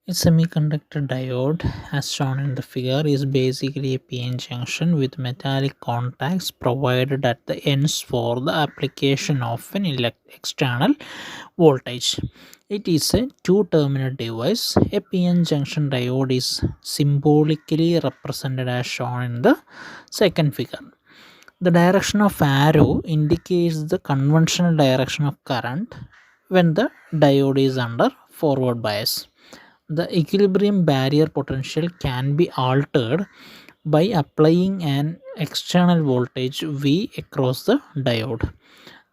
A semiconductor diode, as shown in the figure, is basically a PN junction with metallic contacts provided at the ends for the application of an external voltage. It is a two-terminal device. A PN junction diode is symbolically represented as shown in the second figure. The direction of arrow indicates the conventional direction of current when the diode is under forward bias. The equilibrium barrier potential can be altered by applying an external voltage V across the diode.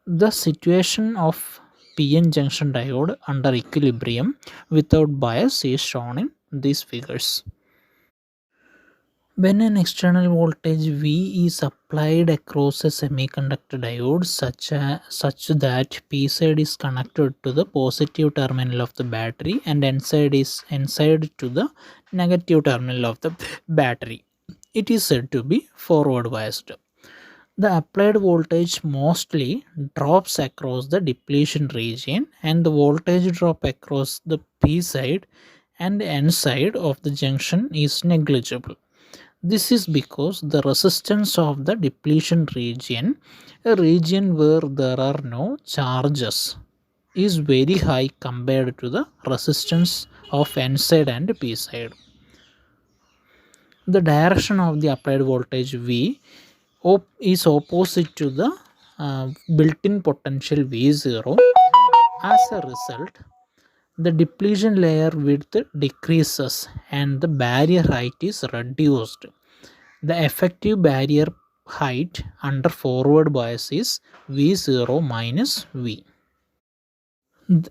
The situation of PN junction diode under equilibrium without bias is shown in these figures. When an external voltage V is applied across a semiconductor diode such that P side is connected to the positive terminal of the battery and N side to the negative terminal of the battery, it is said to be forward biased. The applied voltage mostly drops across the depletion region and the voltage drop across the P side and N side of the junction is negligible. This is because the resistance of the depletion region, a region where there are no charges, is very high compared to the resistance of N side and P side. The direction of the applied voltage V is opposite to the built-in potential V0. As a result, the depletion layer width decreases and the barrier height is reduced. The effective barrier height under forward bias is V0 minus V.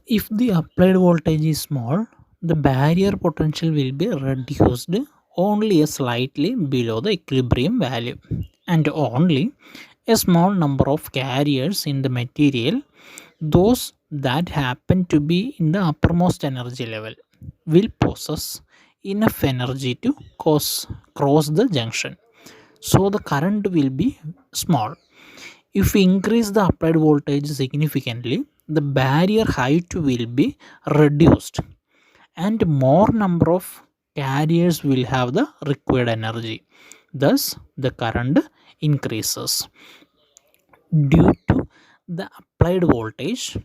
If the applied voltage is small, the barrier potential will be reduced only slightly below the equilibrium value, and only a small number of carriers in the material, those that happen to be in the uppermost energy level, will possess enough energy to cross the junction. So the current will be small. If we increase the applied voltage significantly, the barrier height will be reduced and more number of carriers will have the required energy. Thus, the current increases. Due to the applied voltage,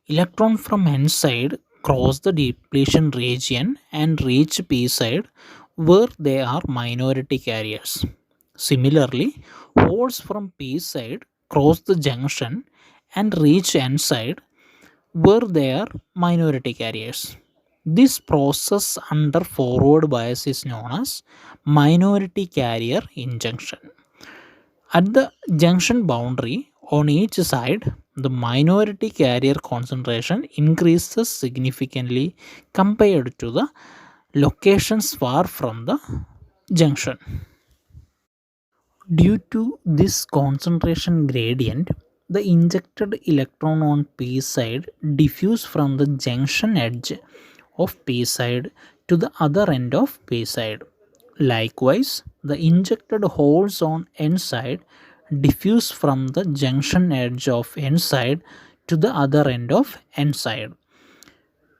electron from N side cross the depletion region and reach P side where they are minority carriers. Similarly, holes from P side cross the junction and reach N side where they are minority carriers. This process under forward bias is known as minority carrier injunction. At the junction boundary on each side, the minority carrier concentration increases significantly compared to the locations far from the junction. Due to this concentration gradient, the injected electron on P side diffuse from the junction edge of P side to the other end of P side. Likewise, the injected holes on N side diffuse from the junction edge of N side to the other end of N side.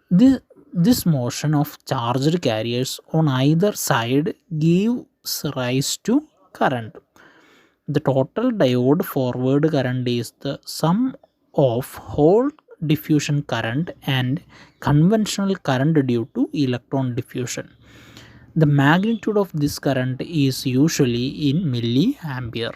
This motion of charged carriers on either side gives rise to current. The total diode forward current is the sum of whole diffusion current and conventional current due to electron diffusion. The magnitude of this current is usually in milliampere.